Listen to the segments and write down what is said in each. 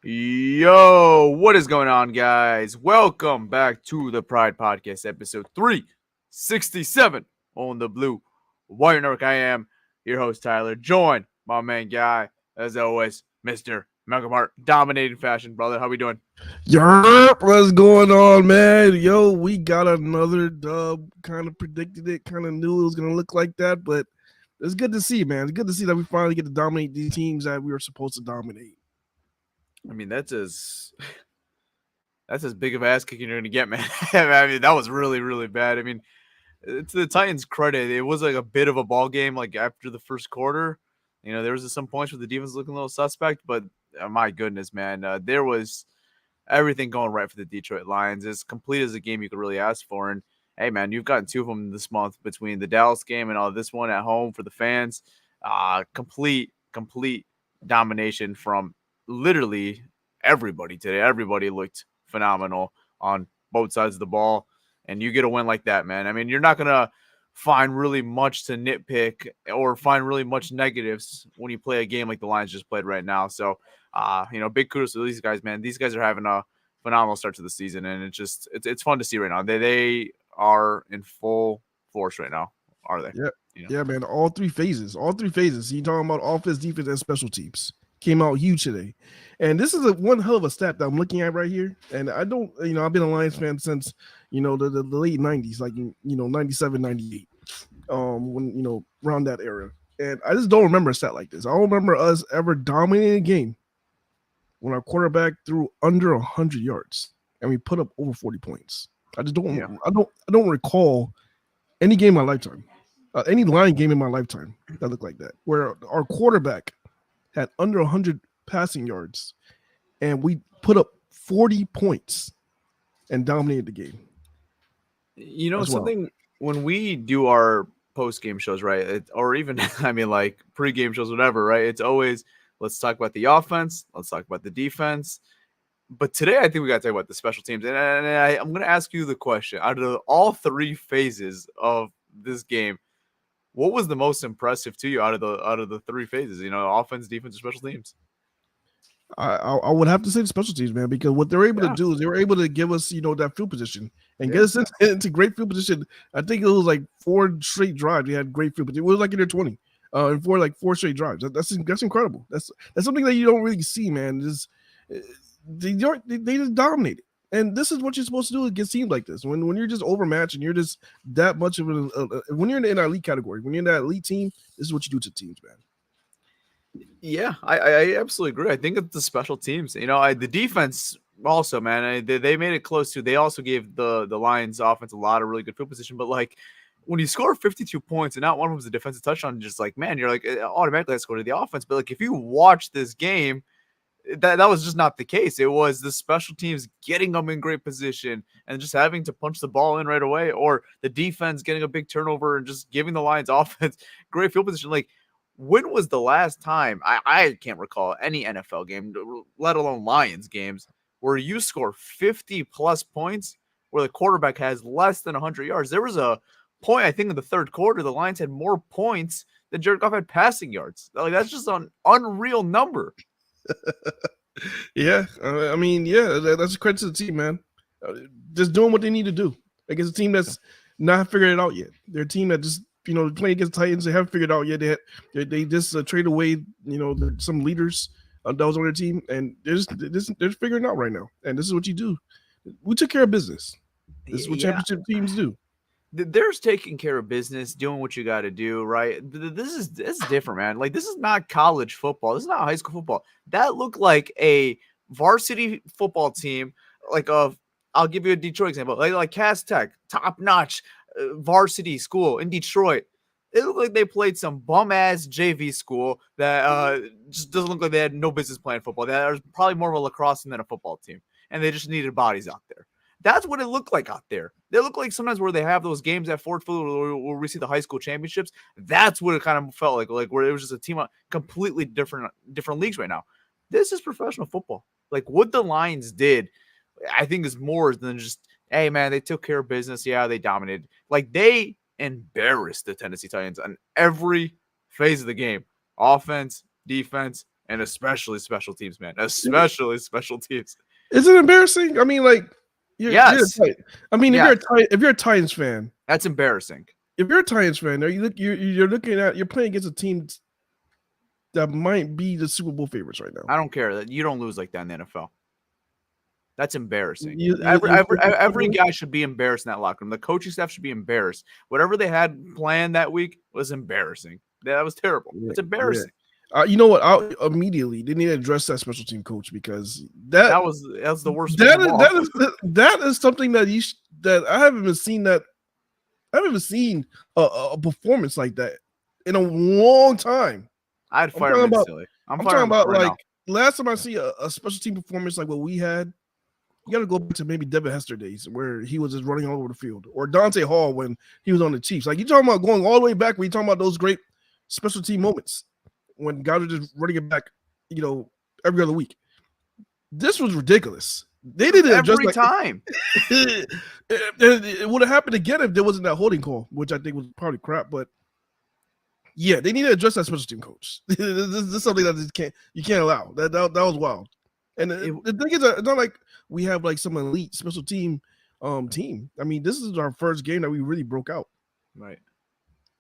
Yo, what is going on, guys? Welcome back to the Pride Podcast, episode 367 on the Blue Wire Network. I am your host, Tyler, joined my main guy, as always, Mr. Malcolm Hart, dominating fashion, brother. How we doing? Yerp, what's going on, man? Yo, we got another dub. Kind of predicted it, kind of knew it was going to look like that, but it's good to see, man. It's good to see that we finally get to dominate these teams that we were supposed to dominate. I mean, that's as big of ass kicking you're gonna get, man. I mean, that was really, really bad. I mean, to the Titans' credit, it was like a bit of a ball game. Like after the first quarter, there was some points where the defense looking a little suspect, but my goodness, man, there was everything going right for the Detroit Lions. As complete as a game you could really ask for. And hey, man, you've gotten two of them this month between the Dallas game and all this one at home for the fans. Complete domination from literally everybody today. Everybody looked phenomenal on both sides of the ball. And you get a win like that, man. I mean, you're not going to find really much to nitpick or find really much negatives when you play a game like the Lions just played right now. So, big kudos to these guys, man. These guys are having a phenomenal start to the season, and it's fun to see right now. They are in full force right now, are they? Yeah, yeah, man. All three phases. You're talking about offense, defense, and special teams. Came out huge today. And this is one hell of a stat that I'm looking at right here. And I don't, I've been a Lions fan since, the late 90s, like, 97, 98, when, around that era. And I just don't remember a stat like this. I don't remember us ever dominating a game when our quarterback threw under 100 yards and we put up over 40 points. I just don't, I don't recall any game in my lifetime, any Lion game in my lifetime that looked like that, where our quarterback had under 100 passing yards, and we put up 40 points and dominated the game. That's something wild. When we do our post-game shows, right, or even, I mean, like pre-game shows, whatever, right, it's always, let's talk about the offense, let's talk about the defense. But today, I think we got to talk about the special teams. And I'm going to ask you the question. Out of all three phases of this game, what was the most impressive to you out of the three phases? Offense, defense, or special teams? I would have to say the special teams, man, because what they're able to do is they were able to give us, that field position and get us into great field position. I think it was like 4 straight drives. They had great field position. It was like in their 20, and four straight drives. That's incredible. That's something that you don't really see, man. They just dominated. And this is what you're supposed to do against teams like this. When you're just overmatched and you're just that much of when you're in the elite category, when you're in that elite team, this is what you do to teams, man. Yeah, I absolutely agree. I think it's the special teams. The defense also, man, they made it close too. They also gave the Lions offense a lot of really good field position. But like when you score 52 points and not one of them was a defensive touchdown, just like, man, you're like automatically let's go to the offense. But like if you watch this game, that was just not the case. It was the special teams getting them in great position and just having to punch the ball in right away, or the defense getting a big turnover and just giving the Lions offense great field position. Like, when was the last time, I can't recall any NFL game, let alone Lions games, where you score 50 plus points where the quarterback has less than 100 yards? There was a point, I think, in the third quarter, the Lions had more points than Jared Goff had passing yards. Like, that's just an unreal number. Yeah, I mean, that's a credit to the team, man. Just doing what they need to do against a team that's not figured it out yet. They're a team that just playing against the Titans. They haven't figured it out yet. They just trade away some leaders that was on their team, and they're figuring it out right now. And this is what you do. We took care of business. This is what championship teams do. There's taking care of business, doing what you got to do, right? This is different, man. Like, this is not college football. This is not high school football. That looked like a varsity football team, I'll give you a Detroit example, like Cass Tech, top notch varsity school in Detroit. It looked like they played some bum ass JV school that just doesn't look like they had no business playing football. That was probably more of a lacrosse team than a football team, and they just needed bodies out there. That's what it looked like out there. They look like sometimes where they have those games at Ford Field where we see the high school championships. That's what it kind of felt like where it was just a team of completely different leagues right now. This is professional football. Like what the Lions did, I think is more than just, hey, man, they took care of business. Yeah, they dominated. Like they embarrassed the Tennessee Titans on every phase of the game. Offense, defense, and especially special teams, man. Especially special teams. Is it embarrassing? I mean, like, Yes. I mean, Yes. if you're a Titans fan, That's embarrassing. if you're a Titans fan, you're looking at, you're playing against a team that might be the Super Bowl favorites right now. I don't care that you don't lose like that in the NFL. That's embarrassing. You- Every guy should be embarrassed in that locker room. The coaching staff should be embarrassed. Whatever they had planned that week was embarrassing. That was terrible. It's embarrassing. You know what? They need to address that special team coach, because that was the worst. That is something that I haven't even seen. I haven't even seen a performance like that in a long time. I'd fire him instantly. I'm talking about like last time I see a special team performance like what we had. You got to go back to maybe Devin Hester days where he was just running all over the field, or Dante Hall when he was on the Chiefs. Like, you're talking about going all the way back when you're talking about those great special team moments when guys are just running it back, every other week. This was ridiculous. They didn't every time. It would have happened again if there wasn't that holding call, which I think was probably crap. But yeah, they need to address that special team coach. This is something that you can't allow. That was wild. And the thing is, it's not like we have like some elite special team team. I mean, this is our first game that we really broke out. Right.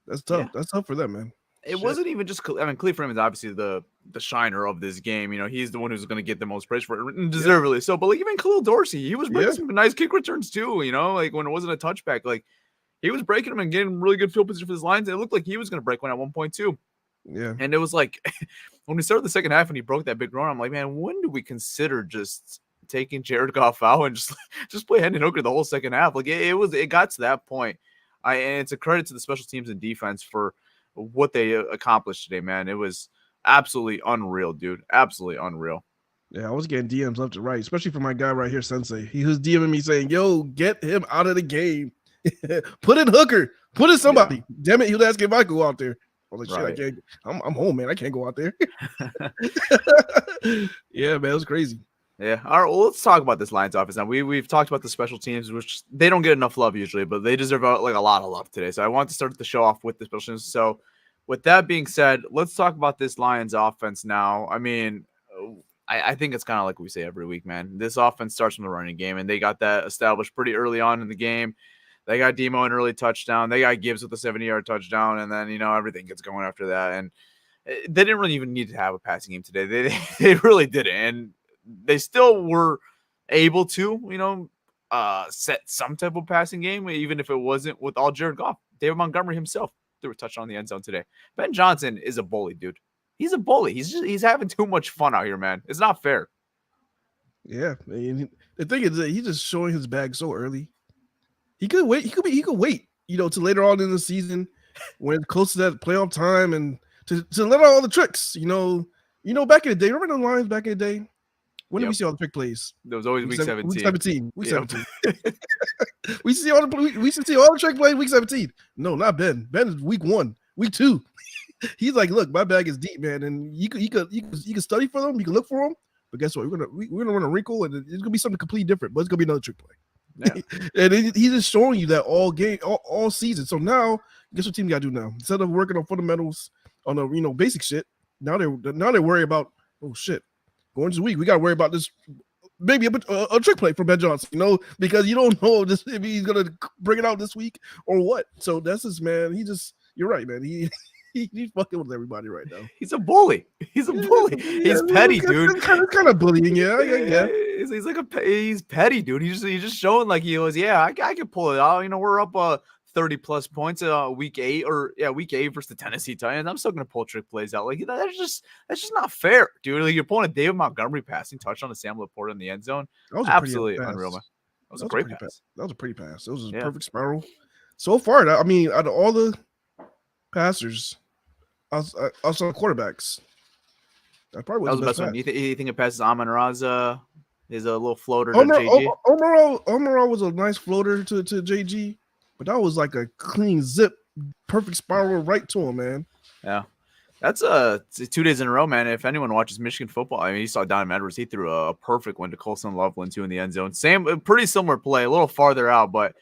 That's tough. Yeah. That's tough for them, man. It wasn't even just. I mean, Cleve Freeman is obviously the shiner of this game. He's the one who's going to get the most praise for it, and deservedly so. But like even Khalil Dorsey, he was breaking some nice kick returns too. Like when it wasn't a touchback, like he was breaking them and getting really good field position for his lines. And it looked like he was going to break one at one point too. Yeah. And it was like when we started the second half and he broke that big run, I'm like, man, when do we consider just taking Jared Goff out and just play Hendon Hooker the whole second half? Like it got to that point. And it's a credit to the special teams and defense for what they accomplished today, man. It was absolutely unreal, dude. Absolutely unreal. Yeah, I was getting DMs left and right, especially from my guy right here, Sensei. He was DMing me saying, yo, get him out of the game. Put in Hooker. Put in somebody. Yeah. Damn it, he was asking if I go out there. I was like, shit, I can't. I'm home, man. I can't go out there. Yeah, man, it was crazy. Yeah. All right. Well, let's talk about this Lions offense now. We've talked about the special teams, which they don't get enough love usually, but they deserve like a lot of love today. So I want to start the show off with the special teams. So with that being said, let's talk about this Lions offense now. I mean, I think it's kind of like we say every week, man. This offense starts from the running game, and they got that established pretty early on in the game. They got Demo an early touchdown. They got Gibbs with a 70-yard touchdown, and then everything gets going after that. And they didn't really even need to have a passing game today. They really didn't, and they still were able to set some type of passing game, even if it wasn't with all Jared Goff. David Montgomery himself threw a touchdown in the end zone today. Ben Johnson is a bully, dude. He's a bully. He's having too much fun out here, man. It's not fair. Yeah, I mean, the thing is that he's just showing his bag so early. He could wait. He could wait, to later on in the season when it's close to that playoff time and to let out all the tricks. Back in the day, remember the Lions back in the day? When did we see all the trick plays? There was always week 17. Week 17. Week 17. we see all the trick plays week 17. No, not Ben. Ben is week 1, week 2. He's like, look, my bag is deep, man, and you can study for them, you can look for them, but guess what? We're gonna run a wrinkle, and it's gonna be something completely different, but it's gonna be another trick play. Yeah. And he's just showing you that all game, all season. So now, guess what team got to do now? Instead of working on fundamentals on the basic shit, now they worry about, oh shit, going into the week, we got to worry about this, maybe a trick play from Ben Johnson, because you don't know if he's gonna bring it out this week or what. So that's just, man. You're right, man. He's fucking with everybody right now. He's a bully. He's petty, dude. Kind of bullying, yeah. He's petty, dude. He's just showing like he was. Yeah, I can pull it out. We're up 30 plus points week 8 versus the Tennessee Titans. I'm still gonna pull trick plays out. Like that's just not fair, dude. Like you're pulling a David Montgomery passing touchdown to Sam Laporta in the end zone. That was absolutely unreal, man. That was a great pass. That was a pretty pass. It was a perfect spiral. So far, I mean, out of all the passers, also quarterbacks, that probably was the best one. You think it passes Amon-Ra is a little floater to JG? Omar was a nice floater to JG, but that was like a clean zip, perfect spiral right to him, man. Yeah. That's 2 days in a row, man. If anyone watches Michigan football, I mean, you saw Donovan Edwards. He threw a perfect one to Colson Loveland, too, in the end zone. Pretty similar play, a little farther out, but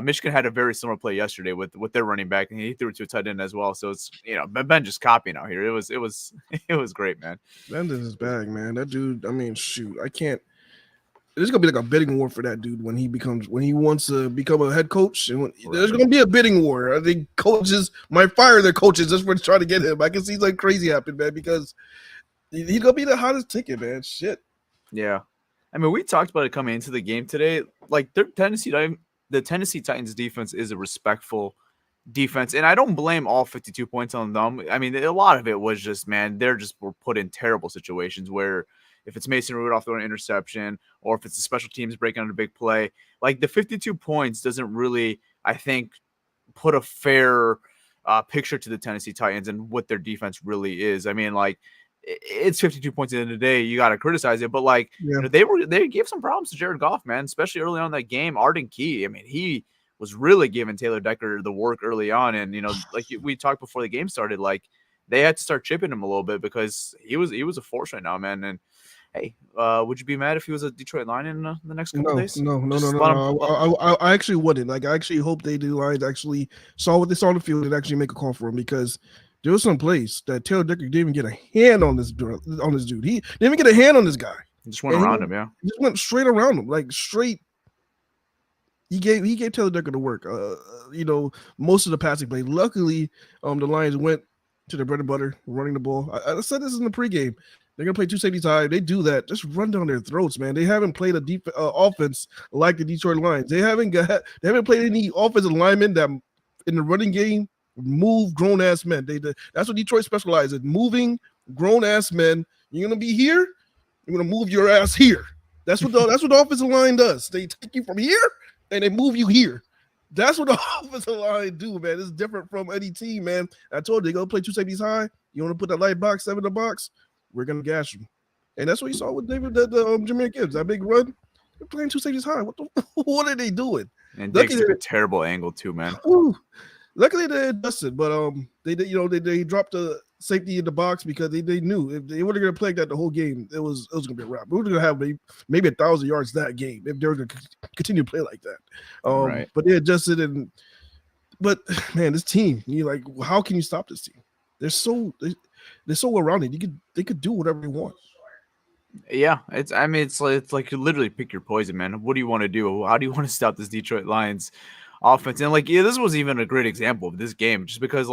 Michigan had a very similar play yesterday with their running back, and he threw it to a tight end as well. So it's Ben just copying out here. It was it was great, man. Ben did his bag, man. That dude. I mean, shoot, I can't. There's gonna be like a bidding war for that dude when he wants to become a head coach, and there's gonna be a bidding war. I think coaches might fire their coaches just for trying to get him. I can see like crazy happen, man, because he's gonna be the hottest ticket, man. Shit. Yeah, I mean, we talked about it coming into the game today. Like the Tennessee Titans defense is a respectful defense, and I don't blame all 52 points on them. I mean, a lot of it was just, man, were put in terrible situations where if it's Mason Rudolph throwing an interception or if it's the special teams breaking on a big play, like the 52 points doesn't really, I think, put a fair picture to the Tennessee Titans and what their defense really is. I mean, like, it's 52 points at the end of the day. You got to criticize it, but like, they gave some problems to Jared Goff, man, especially early on in that game. Arden Key, I mean, he was really giving Taylor Decker the work early on, and like we talked before the game started, like they had to start chipping him a little bit because he was a force right now, man. And hey, would you be mad if he was a Detroit Lion in the next couple days? No. I actually wouldn't. Like, I actually hope the Lions actually saw what they saw on the field and actually make a call for him, because there was some place that Taylor Decker didn't even get a hand on this dude. He didn't even get a hand on this guy. He just went around him, yeah. He just went straight around him, like straight. He gave Taylor Decker the work. Most of the passing play. Luckily, the Lions went to their bread and butter, running the ball. I said this in the pregame. They're gonna play two safeties high. They do that, just run down their throats, man. They haven't played a deep offense like the Detroit Lions. They haven't played any offensive linemen that in the running game move grown ass men. That's what Detroit specializes in, moving grown ass men. You're gonna be here. You're gonna move your ass here. That's what the offensive line does. They take you from here and they move you here. That's what the offensive line do, man. It's different from any team, man. I told you, they're gonna play two safeties high. You want to put that light box, 7 in the box, we're gonna gash them. And that's what you saw with Jahmyr Gibbs. That big run. They're playing two safeties high. What are they doing? And Diggs took a terrible angle too, man. Luckily they adjusted, but they dropped the safety in the box because they knew if they were going to play that the whole game, it was going to be a wrap. We were going to have maybe 1,000 yards that game if they were going to continue to play like that. Right. But they adjusted, but man, this team, how can you stop this team? They're so well rounded. They could do whatever they want. Yeah, it's like you literally pick your poison, man. What do you want to do? How do you want to stop this Detroit Lions offense? And this was even a great example of this game, just because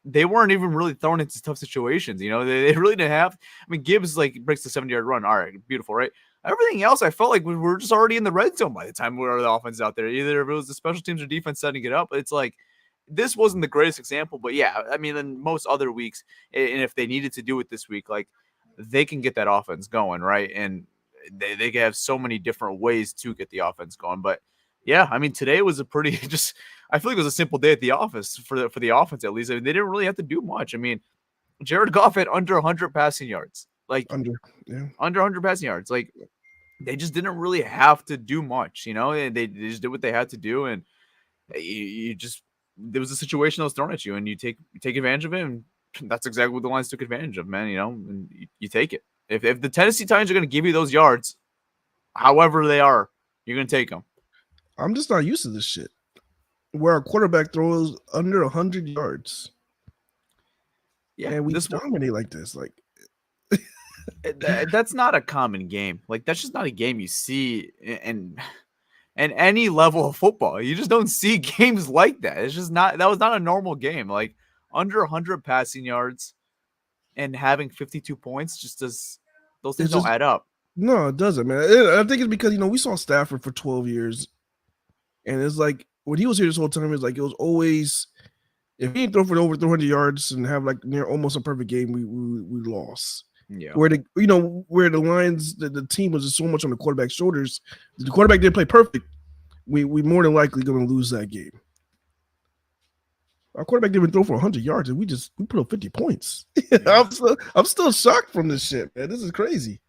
they weren't even really thrown into tough situations. They really didn't have. I mean, Gibbs breaks the 70-yard run. All right, beautiful, right? Everything else, I felt like we were just already in the red zone by the time we were the offense out there. Either if it was the special teams or defense setting it up, it's like this wasn't the greatest example. But yeah, I mean, in most other weeks, and if they needed to do it this week, they can get that offense going, right? And they can have so many different ways to get the offense going. But yeah, I mean, today was a pretty I feel like it was a simple day at the office for the offense, at least. I mean, they didn't really have to do much. I mean, Jared Goff had under 100 passing yards, under 100 passing yards. They just didn't really have to do much, They just did what they had to do, and there was a situation that was thrown at you, and you take advantage of it, and that's exactly what the Lions took advantage of, man. And you take it. If the Tennessee Titans are going to give you those yards, however they are, you're going to take them. I'm just not used to this shit, where a quarterback throws under 100 yards. Yeah, and we dominate like this. That's not a common game. That's just not a game you see in any level of football. You just don't see games like that. It's just not. That was not a normal game. Under 100 passing yards and having 52 points those things don't add up. No, it doesn't, man. I think it's because we saw Stafford for 12 years, and it's like when he was here this whole time, it was always, if he didn't throw for over 300 yards and have near almost a perfect game, we lost. Yeah. Where the Lions, the team was just so much on the quarterback's shoulders. The quarterback didn't play perfect. We more than likely going to lose that game. Our quarterback didn't even throw for 100 yards, and we put up 50 points. Yeah. I'm still shocked from this shit, man. This is crazy.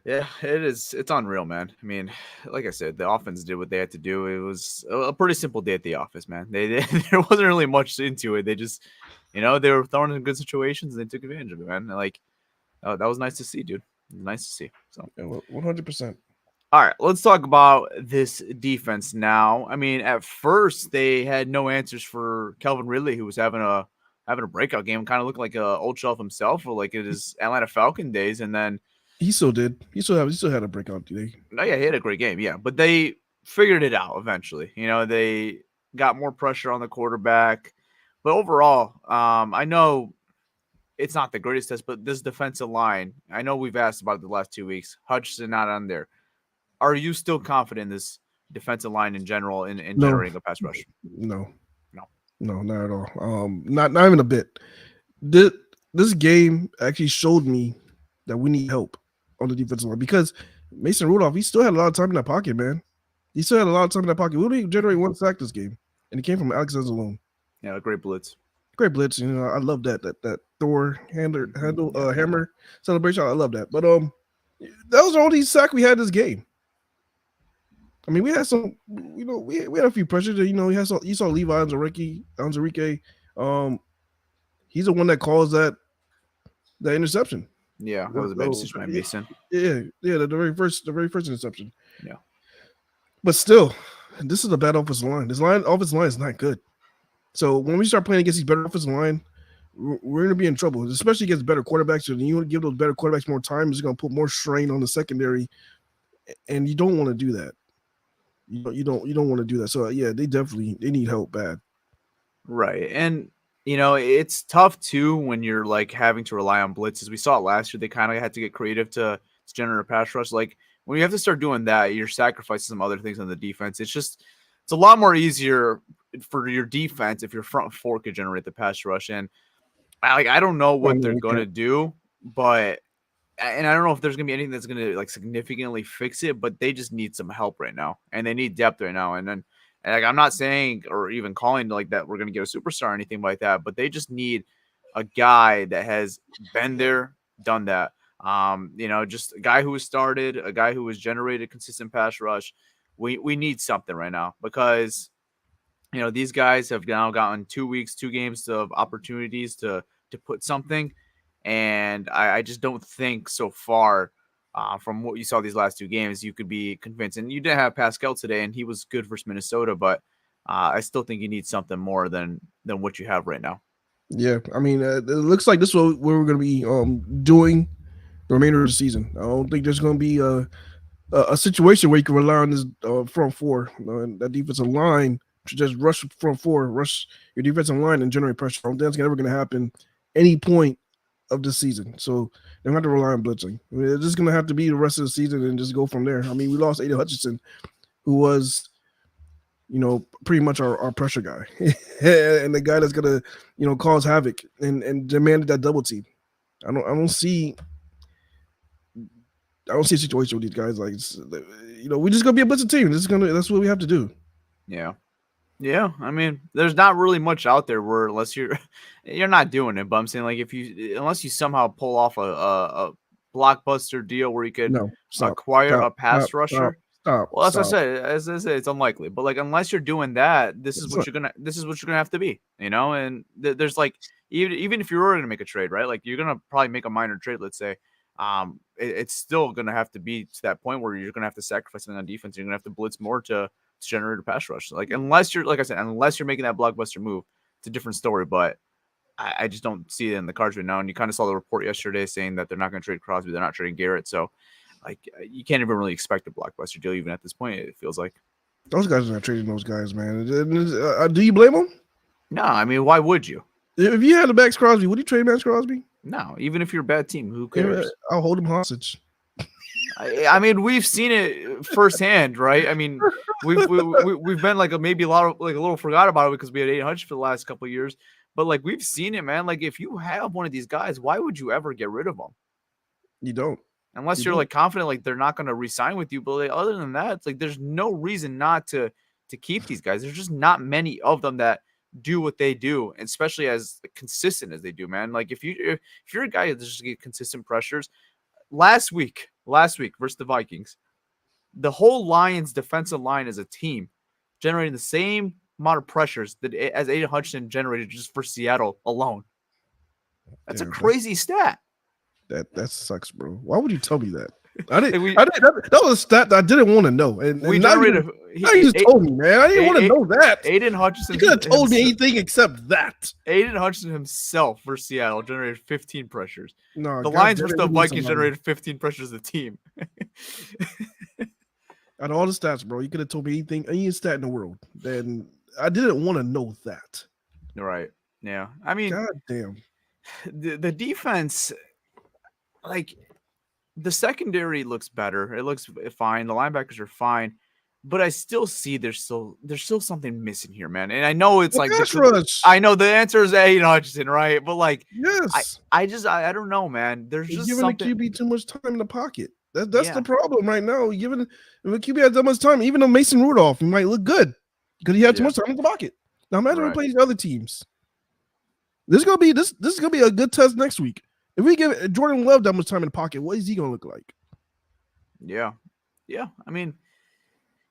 Yeah, it is. It's unreal, man. I mean, like I said, the offense did what they had to do. It was a pretty simple day at the office, man. There wasn't really much into it. They just, they were thrown in good situations and they took advantage of it, man. That was nice to see, dude. Nice to see. So 100%. All right, let's talk about this defense now. I mean, at first they had no answers for Kelvin Ridley, who was having a breakout game, kind of looked like a old shelf himself, or like it is Atlanta Falcon days. And then, He still did. He still had a breakout today. no, yeah, he had a great game, yeah. But they figured it out eventually. They got more pressure on the quarterback. But overall, I know it's not the greatest test, but this defensive line, I know we've asked about it the last 2 weeks. Hutchinson not on there. Are you still confident in this defensive line in general in No, generating a pass rush? no, No. no, not at all. Not even a bit. This this game actually showed me that we need help on the defensive line because Mason Rudolph, he still had a lot of time in that pocket, man. He still had a lot of time in that pocket. We only generate one sack this game, and it came from Alex alone. Yeah, great blitz. Great blitz, I love that Thor Yeah. hammer celebration. I love that. But that was the only sack we had this game. I mean, we had some, we had a few pressures. We had some. You saw Levi Anzarike. He's the one that caused that interception. Yeah, that was a bad decision by Mason. Yeah, the very first interception. Yeah. But still, this is a bad offensive line. Offensive line is not good. So when we start playing against these better offensive line, we're going to be in trouble, especially against better quarterbacks. So you want to give those better quarterbacks more time. It's going to put more strain on the secondary, and you don't want to do that. You don't want to do that. So yeah, they need help bad. Right. And it's tough too when you're like having to rely on blitzes. We saw it last year. They kind of had to get creative to generate a pass rush. Like when you have to start doing that, you're sacrificing some other things on the defense. It's a lot more easier for your defense if your front four could generate the pass rush. And I don't know I what mean, they're we gonna can't. do, but and I don't know if there's gonna be anything that's gonna like significantly fix it, but they just need some help right now, and they need depth right now. And like I'm not saying or even calling like that we're gonna get a superstar or anything like that, but they just need a guy that has been there, done that. Just a guy who has started, a guy who has generated consistent pass rush. We need something right now because these guys have now gotten 2 weeks, 2 games of opportunities to put something, and I just don't think so far from what you saw these last 2 games you could be convinced. And you didn't have Pascal today, and he was good versus Minnesota, but I still think you need something more than what you have right now. Yeah, I mean, it looks like this is what we're going to be doing the remainder of the season. I don't think there's going to be a situation where you can rely on this front four, and that defensive line to just rush front four, rush your defensive line and generate pressure. I don't think that's ever going to happen any point of the season. So they're going to have to rely on blitzing. I mean, it's just going to have to be the rest of the season and just go from there. I mean, we lost Aiden Hutchinson, who was, pretty much our pressure guy and the guy that's going to, cause havoc and demanded that double team. I don't see a situation with these guys like we're just gonna be a blitzing team. That's what we have to do. Yeah. Yeah, I mean, there's not really much out there where unless you're not doing it. But I'm saying like unless you somehow pull off a blockbuster deal where you could No, stop, acquire stop, a stop, pass stop, rusher. stop, Well, as I stop. said, as I said, it's unlikely. But like unless you're doing that, It's not, this is what you're gonna have to be. And there's like even if you were gonna make a trade, right? Like you're gonna probably make a minor trade. Let's say, it's still gonna have to be to that point where you're gonna have to sacrifice something on defense. You're gonna have to blitz more to generate a pass rush. Like unless you're like I said, unless you're making that blockbuster move, it's a different story. But I just don't see it in the cards right now. And you kind of saw the report yesterday saying that they're not going to trade Crosby, they're not trading Garrett. So like you can't even really expect a blockbuster deal even at this point. It feels like. those guys are not trading those guys, man. Do you blame them? No, I mean, why would you? If you had a Max Crosby, would you trade Max Crosby? No, even if you're a bad team, who Yeah, cares? I'll hold him hostage. I mean, we've seen it firsthand, right? I mean, we've been like maybe a little forgot about it because we had 800 for the last couple of years, but like we've seen it, man. Like if you have one of these guys, why would you ever get rid of them? You don't. Unless You you're don't. like confident, like they're not going to re-sign with you. But like, other than that, it's like there's no reason not to keep these guys. There's just not many of them that do what they do, and especially as consistent as they do, man. Like if you're a guy that just get consistent pressures, last week versus the Vikings, the whole Lions defensive line as a team generating the same amount of pressures that as Aiden Hutchinson generated just for Seattle alone. That's a Yeah, crazy stat. that sucks, bro. Why would you tell me that? I didn't. Like That was a stat that I didn't want to know, and we now generated. you just told me, man. I didn't want to know that. Aiden Hutchinson. You could have told me anything except that. Aiden Hutchinson himself for Seattle generated 15 pressures. No, The Lions versus the Vikings generated 15 pressures as a team. Out of all the stats, bro, you could have told me anything, any stat in the world. Then I didn't want to know that. Right. Yeah. I mean, God damn. The defense, like the secondary looks better. It looks fine. The linebackers are fine. But I still see there's still something missing here, man. And I know it's like I know the answer is Aiden Hutchinson, right? But like, yes, I don't know, man. There's just giving something. the QB too much time in the pocket. That's the problem right now. Giving the QB has that much time, even though Mason Rudolph, he might look good because he had too much time in the pocket. Now imagine we play these other teams. This is gonna be a good test next week. If we give Jordan Love that much time in the pocket, what is he gonna look like? Yeah. I mean,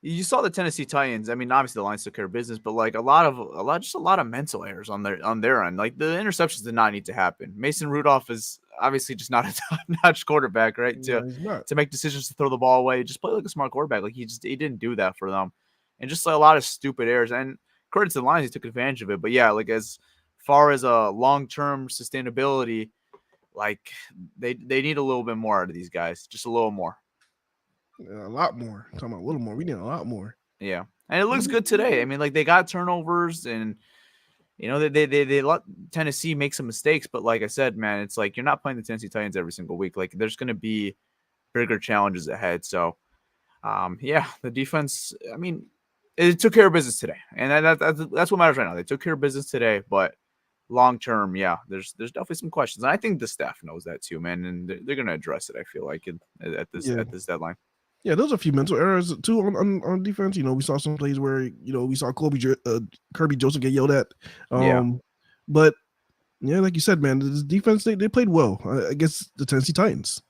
you saw the Tennessee Titans. I mean, obviously the Lions took care of business, but like a lot of mental errors on their end. Like the interceptions did not need to happen. Mason Rudolph is obviously just not a top-notch quarterback, right? To make decisions to throw the ball away, just play like a smart quarterback. Like he didn't do that for them, and just like a lot of stupid errors. And credit to the Lions, he took advantage of it. But yeah, like as far as a long-term sustainability, like they need a little bit more out of these guys, just a little more. A lot more. I'm talking about a little more. We need a lot more. Yeah, and it looks good today. I mean, like they got turnovers, and you know they let Tennessee make some mistakes. But like I said, man, it's like you're not playing the Tennessee Titans every single week. Like there's going to be bigger challenges ahead. So, yeah, the defense. I mean, it took care of business today, and that's what matters right now. They took care of business today, but long term, yeah, there's definitely some questions, and I think the staff knows that too, man, and they're going to address it. I feel like at this deadline. Yeah, there's a few mental errors too on defense. You know, we saw some plays where we saw Kirby Joseph get yelled at. But yeah, like you said, man, this defense they played well against the Tennessee Titans.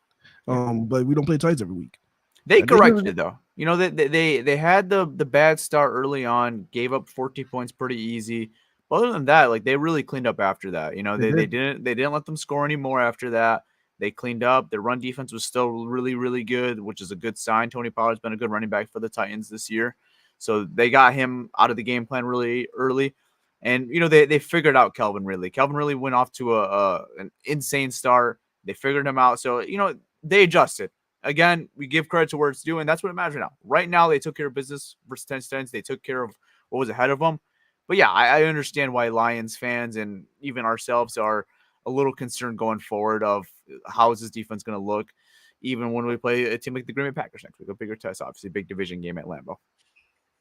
But we don't play Titans every week. They corrected it though. You know, they had the bad start early on, gave up 40 points pretty easy. But other than that, like they really cleaned up after that. You know, they didn't let them score anymore after that. They cleaned up. Their run defense was still really, really good, which is a good sign. Tony Pollard's been a good running back for the Titans this year. So they got him out of the game plan really early. And, you know, they figured out Calvin Ridley. Calvin Ridley went off to an insane start. They figured him out. So, you know, they adjusted. Again, we give credit to where it's due, and that's what it matters right now. Right now, they took care of business versus Titans. They took care of what was ahead of them. But, yeah, I understand why Lions fans and even ourselves are a little concerned going forward of how is this defense going to look, even when we play a team like the Green Bay Packers next week, a bigger test, obviously, big division game at Lambeau.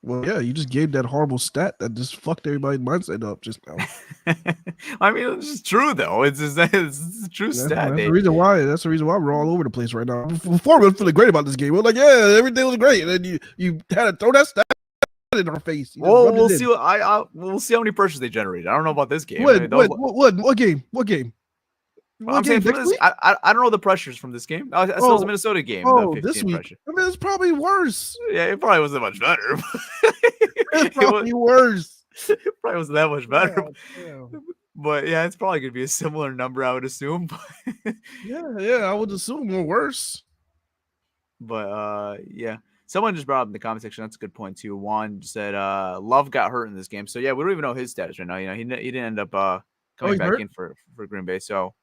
Well, yeah, you just gave that horrible stat that just fucked everybody's mindset up just now. I mean, it's just true though. It's a true stat. That's the reason why. That's the reason why we're all over the place right now. Before we were feeling great about this game, we were like, yeah, everything was great, and then you had to throw that stat in our face. Well, we'll see. We'll see how many pressures they generate. I don't know about this game. What game? What game? Well, I'm saying for this, I don't know the pressures from this game. I saw the Minnesota game. Oh, this week. Pressure. I mean, it's probably worse. Yeah, it probably wasn't much better. It's probably worse. It probably wasn't that much better. Yeah. But yeah, it's probably gonna be a similar number, I would assume. yeah, I would assume more worse. But yeah. Someone just brought up in the comment section. That's a good point too. Juan said Love got hurt in this game. So yeah, we don't even know his status right now. You know, he didn't end up coming back in for Green Bay. So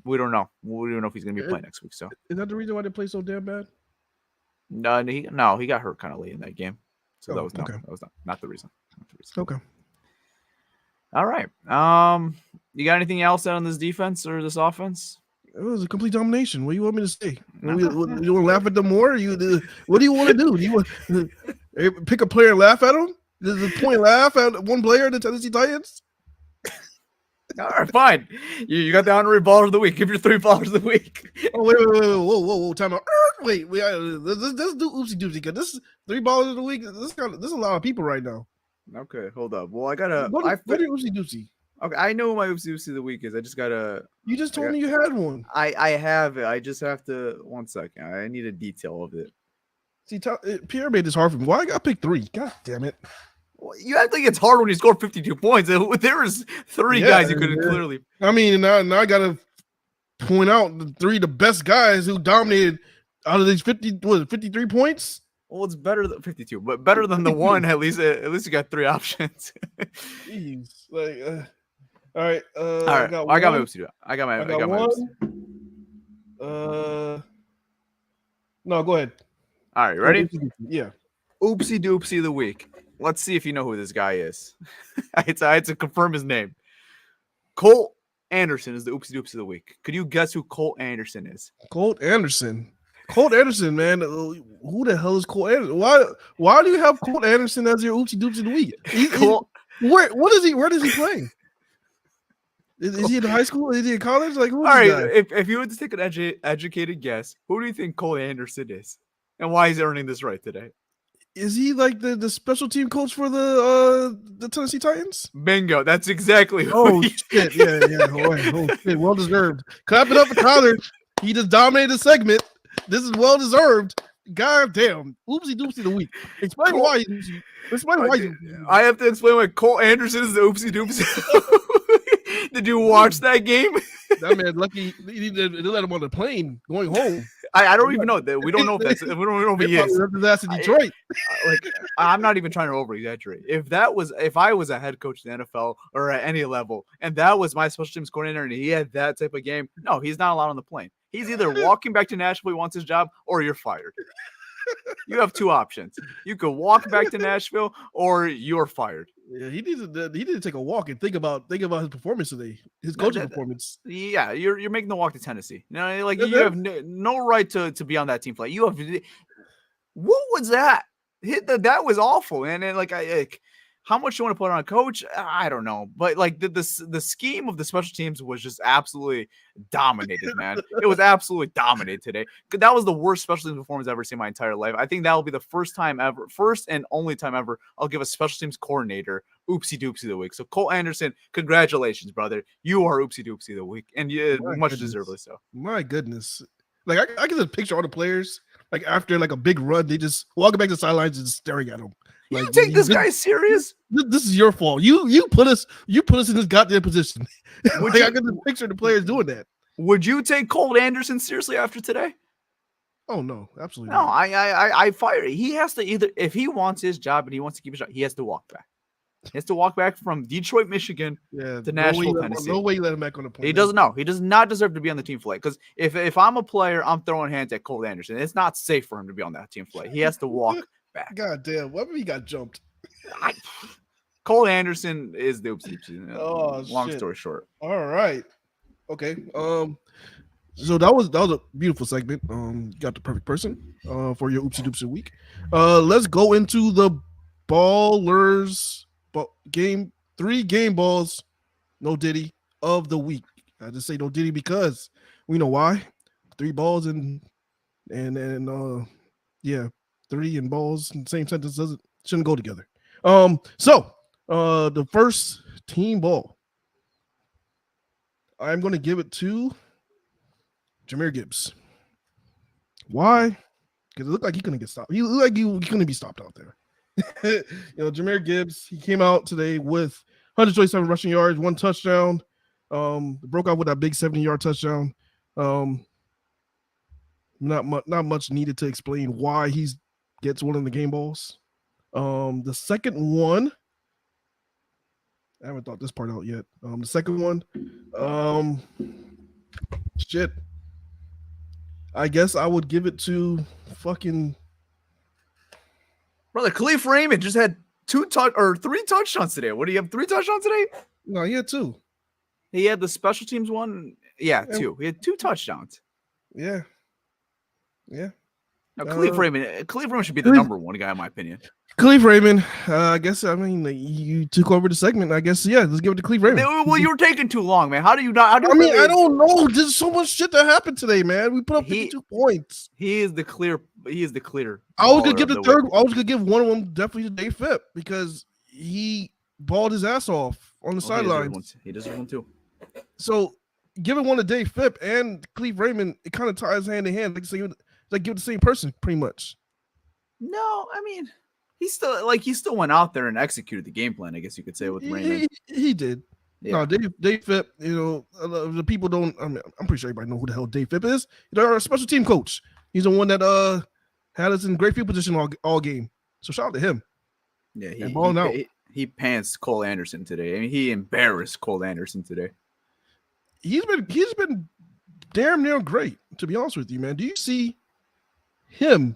we don't know. We don't know if he's gonna be playing next week. So is that the reason why they play so damn bad? No, he got hurt kind of late in that game. So that was not the reason. Okay. All right. You got anything else out on this defense or this offense? It was a complete domination. What do you want me to say? You want to laugh at them more? What do you want to do? Do you want to pick a player and laugh at them? Does the point laugh at one player in the Tennessee Titans? All right, fine. You got the honorary baller of the week. Give your 3 ballers of the week. Oh, wait. Whoa. Time out. Wait. Let's do oopsie doopsie because this is 3 ballers of the week. This is a lot of people right now. Okay, hold up. Well, I gotta. What is oopsie doopsie? Okay, I know what my oopsie doopsie of the week is. I just gotta. You just told me you had one. I have it. I just have to. 1 second. I need a detail of it. See, Pierre made this hard for me. Why I gotta pick 3? God damn it. Well, you act like it's hard when you score 52 points. There was 3 guys you could have clearly. I mean, now I gotta point out the 3 the best guys who dominated Out of these 53 points? Well, it's better than 52, but better than the one. At least you got 3 options. Jeez. Like, all right. All right. I got my oopsie. I got my one. Oopsie. No, go ahead. All right, ready? Yeah. Oopsie doopsie of the week. Let's see if you know who this guy is. I had to confirm his name. Colt Anderson is the oopsie doopsie of the week. Could you guess who Colt Anderson is? Colt Anderson. Colt Anderson, man. Who the hell is Colt Anderson? Why do you have Colt Anderson as your oopsie doopsie of the week? Where does he play? Is he in high school? Is he in college? Like, who is this guy? If you were to take an educated guess, who do you think Colt Anderson is, and why is he earning this right today? Is he like the special team coach for the Tennessee Titans? Bingo! That's exactly. Shit! Yeah. Oh shit! Well deserved. Clap it up for Connor. He just dominated the segment. This is well deserved. God damn! Oopsie doopsie of the week. Explain why. I have to explain why Colt Anderson is the oopsie doopsie. Did you watch that game? That man lucky they let him on the plane going home. I don't even know that. We don't know if that's. We don't know if he is. His ass in Detroit. I'm not even trying to over exaggerate. If I was a head coach in the NFL or at any level, and that was my special teams coordinator, and he had that type of game, no, he's not allowed on the plane. He's either walking back to Nashville, he wants his job, or you're fired. You have 2 options. You could walk back to Nashville, or you're fired. Yeah, he needs to take a walk and think about his performance today, his coaching performance. Yeah, you're making the walk to Tennessee. You know, like you have no right to be on that team flight. You have. What was that? That was awful, man. And how much you want to put on a coach? I don't know, but like the scheme of the special teams was just absolutely dominated, man. It was absolutely dominated today. That was the worst special teams performance I've ever seen in my entire life. I think that will be the first and only time ever I'll give a special teams coordinator oopsie doopsie of the week. So Colt Anderson, congratulations, brother. You are oopsie doopsie of the week, and much deservedly so. My goodness, like I can just picture all the players like after like a big run, they just walking back to the sidelines and just staring at him. Like, you take this guy serious? This is your fault. You put us in this goddamn position. I can just picture the players doing that. Would you take Colt Anderson seriously after today? Oh no, absolutely no. Not. I fire. He has to either, if he wants his job and he wants to keep his job, he has to walk back. He has to walk back from Detroit, Michigan to Nashville, Tennessee. No way you let him back on the plane. He doesn't know. He does not deserve to be on the team flight. Because if I'm a player, I'm throwing hands at Colt Anderson. It's not safe for him to be on that team flight. He has to walk back. God damn! What if he got jumped? Colt Anderson is the oopsie. Long shit. Story short. All right. Okay. So that was a beautiful segment. Got the perfect person for your oopsie doopsie week. Let's go into the ballers game. 3 game balls, no Diddy of the week. I just say no Diddy because we know why. 3 balls and 3 and balls in the same sentence shouldn't go together. So the first team ball, I'm going to give it to Jahmyr Gibbs. Why? Because it looked like he couldn't get stopped. He looked like he couldn't be stopped out there. Jahmyr Gibbs, he came out today with 127 rushing yards, 1 touchdown. Broke out with that big 70-yard touchdown. Not much needed to explain why he gets one of the game balls. The second one, I haven't thought this part out yet. The second one, I guess I would give it to fucking brother. Khalif Raymond just had 3 touchdowns today. What do you have? 3 touchdowns today? No, he had 2. He had the special teams one. Yeah, 2. He had 2 touchdowns. Yeah. Now, Khalif Raymond should be the number 1 guy in my opinion. Khalif Raymond, I guess. I mean, you took over the segment. I guess. Yeah, let's give it to Khalif Raymond. Well, you were taking too long, man. How do you not? I don't know. There's so much shit that happened today, man. We put up 52 points. He is the clear. I was gonna give the third. I was gonna give one of them definitely to Dave Phipp because he balled his ass off on the sidelines. He deserves one too. So giving one to Dave Phipp and Khalif Raymond, it kind of ties hand in hand. Like give it the same person, pretty much. No, I mean. He still went out there and executed the game plan, I guess you could say, with Raymond. He did. Yeah. No, Dave Phipp, the people don't. I'm pretty sure everybody know who the hell Dave Phipp is. They're a special team coach. He's the one that had us in great field position all game. So shout out to him. Yeah, and balling out. He pants Cole Anderson today. I mean, he embarrassed Cole Anderson today. He's been damn near great, to be honest with you, man. Do you see him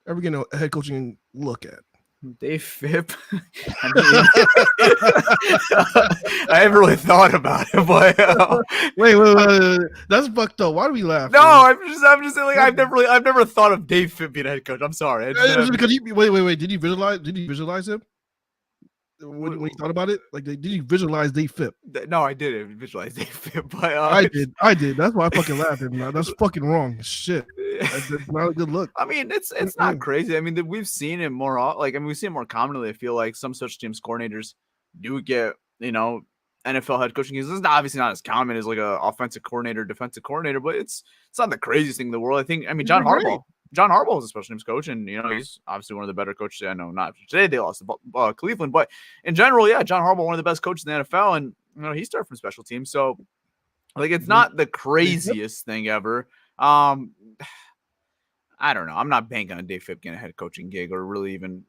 ever getting a head coaching look at? Dave Phipp. I haven't really thought about it, but wait. That's fucked up. Why do we laugh? No, man? I'm just saying, like, I've never thought of Dave Phipp being a head coach. I'm sorry. Because wait. Did you visualize him? When you thought about it, like, did you visualize Dave Phipp? No, I didn't visualize Dave Phipp, but I did. That's why I fucking laughed. That's fucking wrong. Shit, that's not a good look. I mean, it's not crazy. I mean, we've seen it more. We've seen it more commonly. I feel like some special teams coordinators do get, NFL head coaching. This is obviously not as common as like a offensive coordinator, defensive coordinator, but it's not the craziest thing in the world. I mean, John Harbaugh was a special teams coach, and he's obviously one of the better coaches. I know not today they lost to Cleveland, but in general, yeah, John Harbaugh, one of the best coaches in the NFL, and he started from special teams, so like it's not the craziest thing ever. I don't know. I'm not banking on Dave Phipp getting a head coaching gig or really even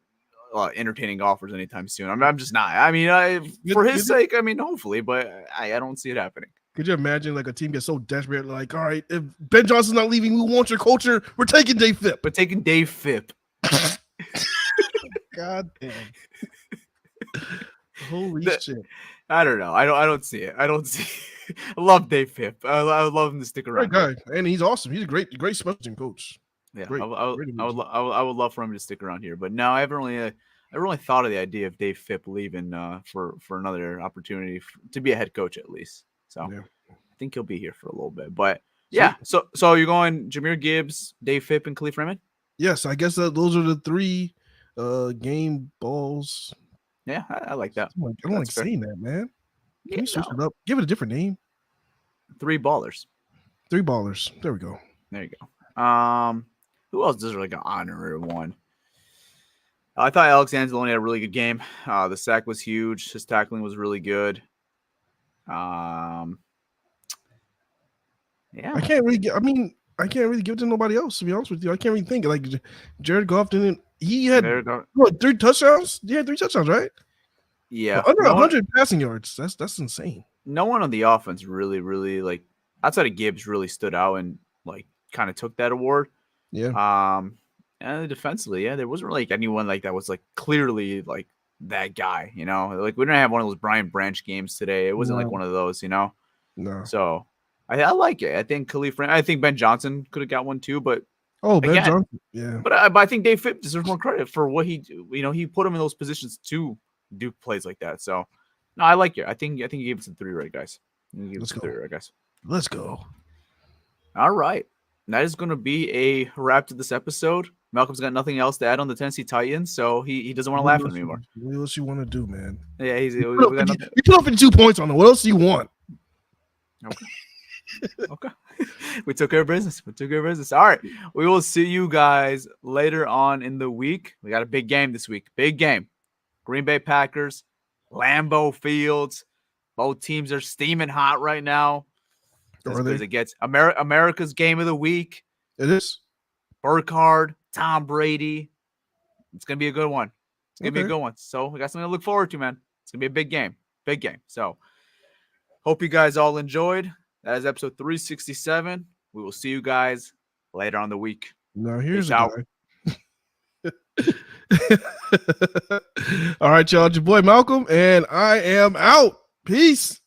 entertaining offers anytime soon. I'm just not. I mean, for his sake, I mean, hopefully, but I don't see it happening. Could you imagine like a team gets so desperate, like, all right, if Ben Johnson's not leaving, we want your culture. We're taking Dave Phipp. But taking Dave Phipp. God damn. Holy shit. I don't know. I don't see it. I don't see it. I love Dave Phipp. I would love him to stick around. Great guy. And he's awesome. He's a great special team coach. Yeah, I would love for him to stick around here. But no, I haven't really thought of the idea of Dave Phipp leaving for another opportunity to be a head coach at least. So yeah. I think he'll be here for a little bit. But yeah, so you're going Jahmyr Gibbs, Dave Phipp, and Khalif Raymond? Yes, I guess those are the three game balls. Yeah, I like that. I don't like saying that, man. Can you switch it up? Give it a different name. Three ballers. There we go. There you go. Who else deserves like an honorary one? I thought Alex Anzalone had a really good game. The sack was huge. His tackling was really good. Yeah. I can't really give it to nobody else, to be honest with you. I can't really think. Like Jared Goff he had 3 touchdowns? He had 3 touchdowns, right? Yeah. Under 100 passing yards. That's insane. No one on the offense really like outside of Gibbs really stood out and like kind of took that award. Yeah. And defensively, yeah, there wasn't really anyone like that was like clearly like that guy, like we didn't have one of those Brian Branch games today. It wasn't like one of those, No. So I like it. I think I think Ben Johnson could have got one too, but Ben Johnson, yeah. But I think Dave Phipp deserves more credit for what he, he put him in those positions to do plays like that. So no, I like it. I think he gave it some 3 right guys. Let's go. 3 right guys. Let's go. All right. That is going to be a wrap to this episode. Malcolm's got nothing else to add on the Tennessee Titans, so he doesn't want to laugh at me anymore. What else you want to do, man? Yeah, you put up 52 points on it. What else do you want? Okay. We took care of business. All right. We will see you guys later on in the week. We got a big game this week. Big game. Green Bay Packers, Lambeau Fields. Both teams are steaming hot right now. As it gets America's game of the week. It is. Burkhardt, Tom Brady. It's gonna be a good one. So we got something to look forward to, man. It's gonna be a big game. So hope you guys all enjoyed. That is episode 367. We will see you guys later on the week. Now here's out. All right, y'all. It's your boy Malcolm, and I am out. Peace.